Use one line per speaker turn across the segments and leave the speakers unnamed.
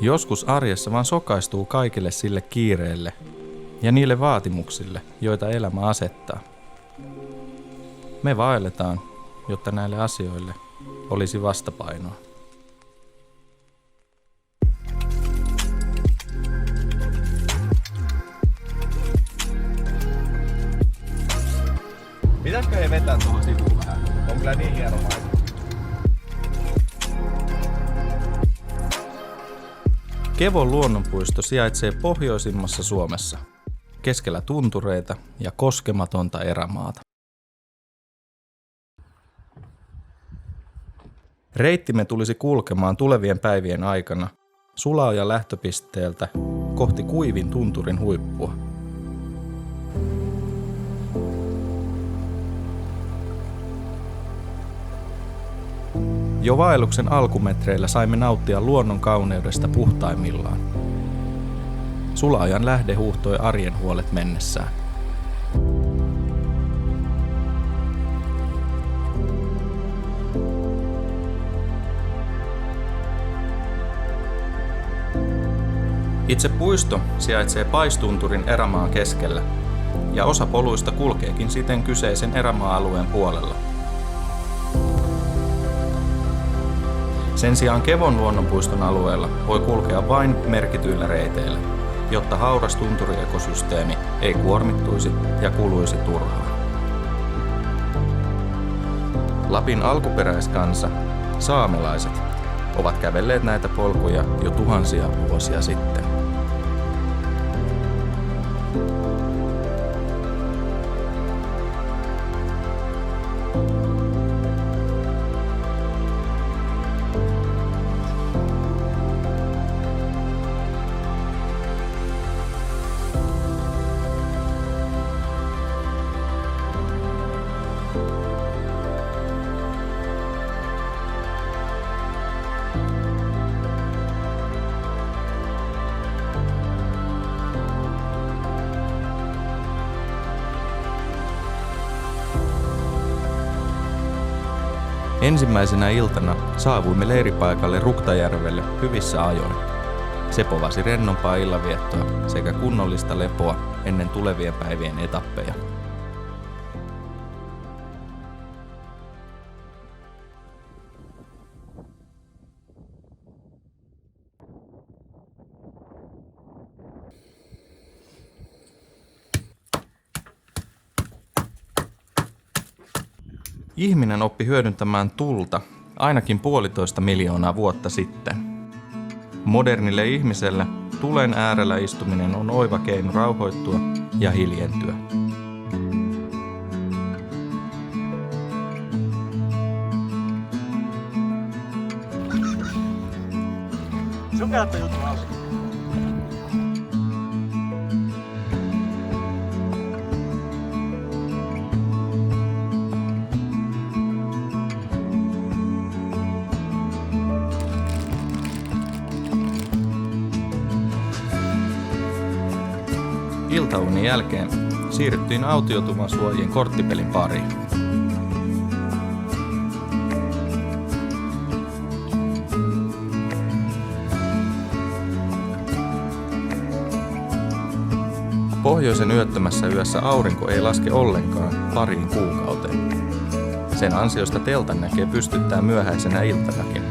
Joskus arjessa vaan sokaistuu kaikille sille kiireelle ja niille vaatimuksille, joita elämä asettaa. Me vaelletaan, jotta näille asioille olisi vastapainoa.
Pitäisikö he vetää tuohon sivuun vähän? On kyllä niin hieno maisema.
Kevon luonnonpuisto sijaitsee pohjoisimmassa Suomessa, keskellä tuntureita ja koskematonta erämaata. Reittimme tulisi kulkemaan tulevien päivien aikana Sulaojan lähtöpisteeltä kohti Kuivin tunturin huippua. Jo vaelluksen alkumetreillä saimme nauttia luonnon kauneudesta puhtaimmillaan. Sulaojan lähde huuhtoi arjen huolet mennessään. Itse puisto sijaitsee Paistunturin erämaan keskellä, ja osa poluista kulkeekin siten kyseisen erämaa-alueen puolella. Sen sijaan Kevon luonnonpuiston alueella voi kulkea vain merkityillä reiteillä, jotta hauras tunturiekosysteemi ei kuormittuisi ja kuluisi turhaan. Lapin alkuperäiskansa, saamelaiset, ovat kävelleet näitä polkuja jo tuhansia vuosia sitten. Ensimmäisenä iltana saavuimme leiripaikalle Ruktajärvelle hyvissä ajoin. Se povasi rennompaa illanviettoa sekä kunnollista lepoa ennen tulevien päivien etappeja. Ihminen oppi hyödyntämään tulta ainakin 1,5 miljoonaa vuotta sitten. Modernille ihmiselle tulen äärellä istuminen on oiva keino rauhoittua ja hiljentyä.
Sukelta juttu alkaa.
Iltaunin jälkeen siirryttiin autiotumasuojien korttipelin pariin. Pohjoisen yöttömässä yössä aurinko ei laske ollenkaan pariin kuukauteen. Sen ansiosta teltan näkee pystyttää myöhäisenä iltanakin.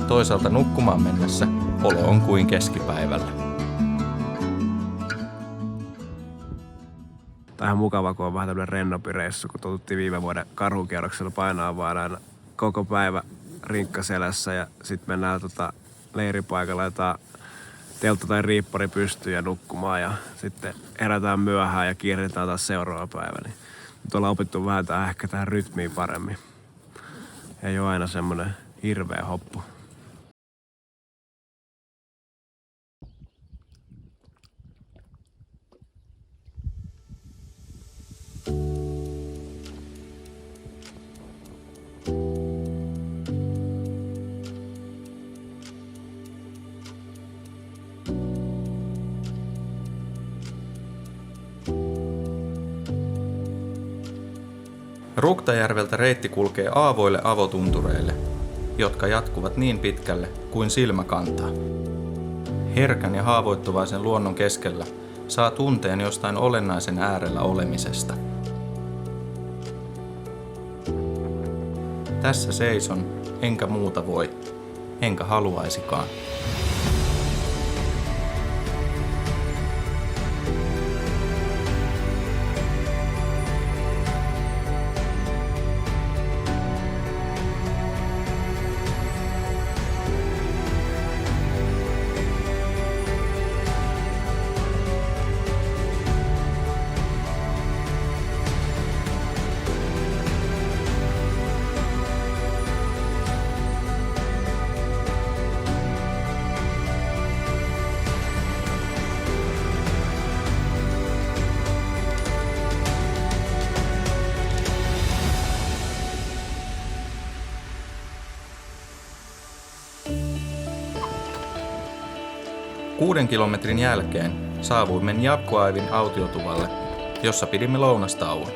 Toisaalta nukkumaan mennessä olo on kuin keskipäivällä.
Tähän mukava, kun on vähän tämmönen rennompi reissu, kun totuttiin viime vuoden karhukierroksella painaa vaan aina koko päivä rinkka selässä ja sitten mennään leiripaikalla laitetaan teltta tai riippari pystyyn ja nukkumaan ja sitten herätään myöhään ja kiiretään taas seuraava päivä. Niin nyt ollaan opittu vähän ehkä tähän rytmiin paremmin. Ei ole aina semmonen hirveä hoppu.
Ruktajärveltä reitti kulkee aavoille avotuntureille, jotka jatkuvat niin pitkälle kuin silmä kantaa. Herkän ja haavoittuvaisen luonnon keskellä saa tunteen jostain olennaisen äärellä olemisesta. Tässä seison, enkä muuta voi, enkä haluaisikaan. Kuuden kilometrin jälkeen saavuimme Njapkoaivin autiotuvalle, jossa pidimme lounastauon.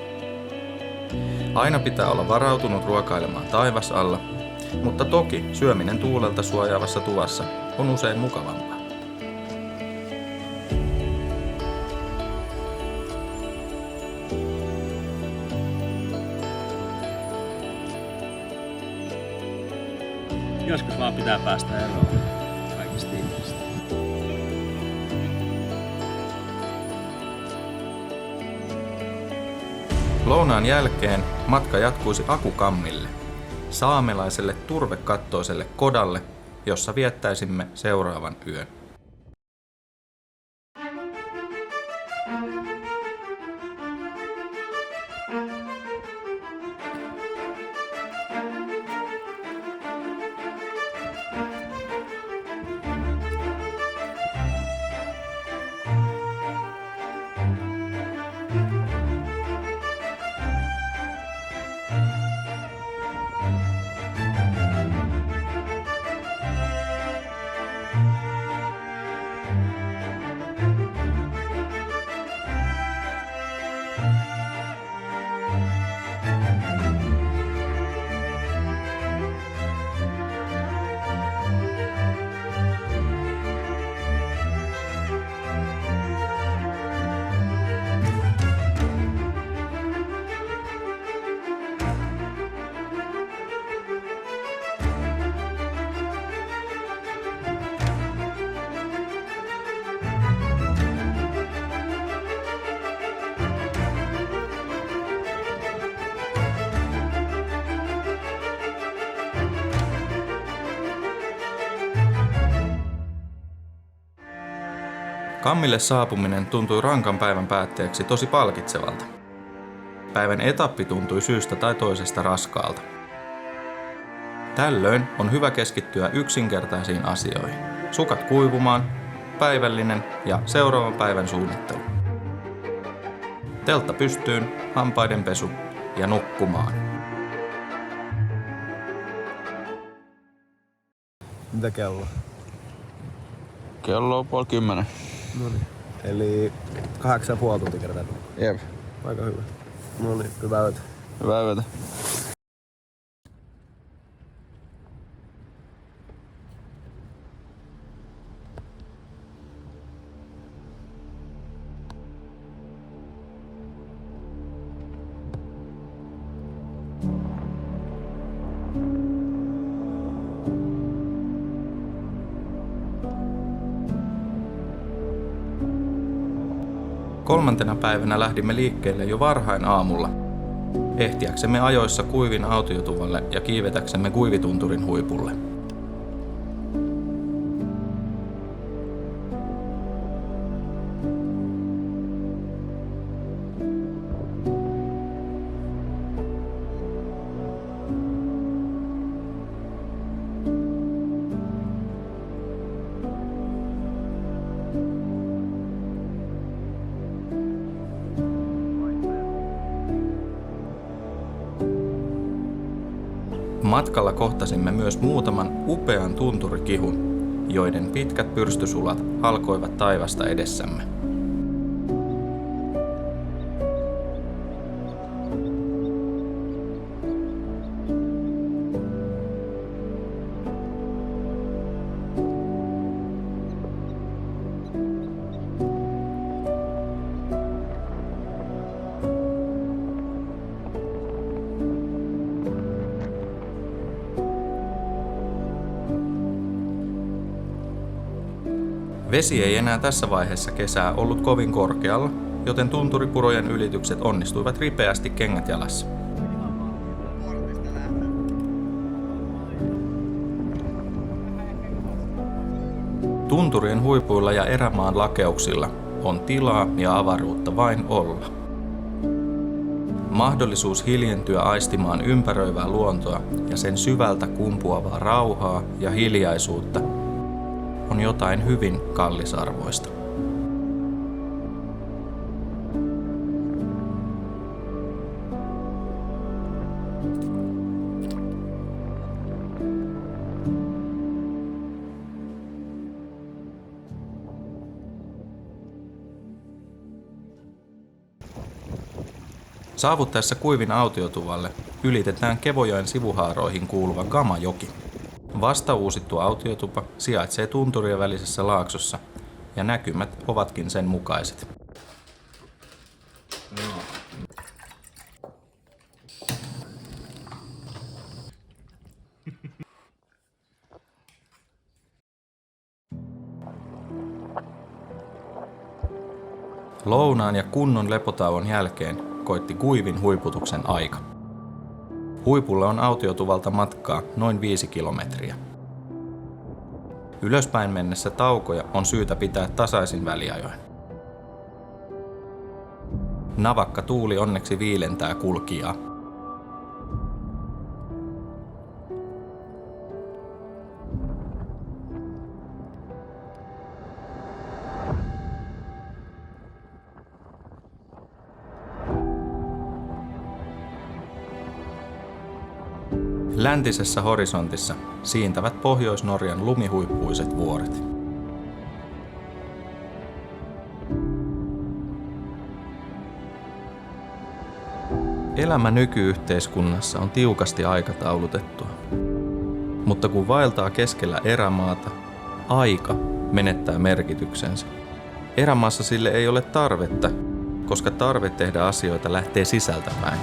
Aina pitää olla varautunut ruokailemaan taivasalla, mutta toki syöminen tuulelta suojaavassa tuvassa on usein mukavampaa.
Joskus vaan pitää päästä eroon kaikista ihmisistä.
Lounaan jälkeen matka jatkuisi Akukammille, saamelaiselle turvekattoiselle kodalle, jossa viettäisimme seuraavan yön. Kammille saapuminen tuntui rankan päivän päätteeksi tosi palkitsevalta. Päivän etappi tuntui syystä tai toisesta raskaalta. Tällöin on hyvä keskittyä yksinkertaisiin asioihin. Sukat kuivumaan, päivällinen ja seuraavan päivän suunnittelu. Teltta pystyyn, hampaiden pesu ja nukkumaan.
Mitä kello?
Kello on 9:30.
Noniin. Eli 8,5 tuntia kertaa.
Jep.
Aika hyvä. Noniin, hyvää yötä.
Hyvää yötä.
Kolmantena päivänä lähdimme liikkeelle jo varhain aamulla, ehtiäksemme ajoissa Kuivin autiotuvalle ja kiivetäksemme Kuivitunturin huipulle. Matkalla kohtasimme myös muutaman upean tunturikihun, joiden pitkät pyrstysulat halkoivat taivasta edessämme. Vesi ei enää tässä vaiheessa kesää ollut kovin korkealla, joten tunturipurojen ylitykset onnistuivat ripeästi kengät jalassa. Tunturien huipuilla ja erämaan lakeuksilla on tilaa ja avaruutta vain olla. Mahdollisuus hiljentyä aistimaan ympäröivää luontoa ja sen syvältä kumpuavaa rauhaa ja hiljaisuutta on jotain hyvin kallisarvoista. Saavuttaessa Kuivin autiotuvalle ylitetään Kevojoen sivuhaaroihin kuuluva Gamajoki. Vasta uusittu autiotupa sijaitsee tunturien välisessä laaksossa ja näkymät ovatkin sen mukaiset. Lounaan ja kunnon lepotauon jälkeen koitti Kuivin huiputuksen aika. Huipulle on autiotuvalta matkaa noin 5 kilometriä. Ylöspäin mennessä taukoja on syytä pitää tasaisin väliajoin. Navakka tuuli onneksi viilentää kulkijaa. Läntisessä horisontissa siintävät Pohjois-Norjan lumihuippuiset vuoret. Elämä nykyyhteiskunnassa on tiukasti aikataulutettua. Mutta kun vaeltaa keskellä erämaata, aika menettää merkityksensä. Erämaassa sille ei ole tarvetta, koska tarve tehdä asioita lähtee sisältäpäin.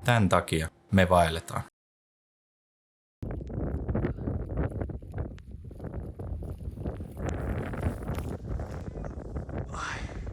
Tämän takia me vaelletaan.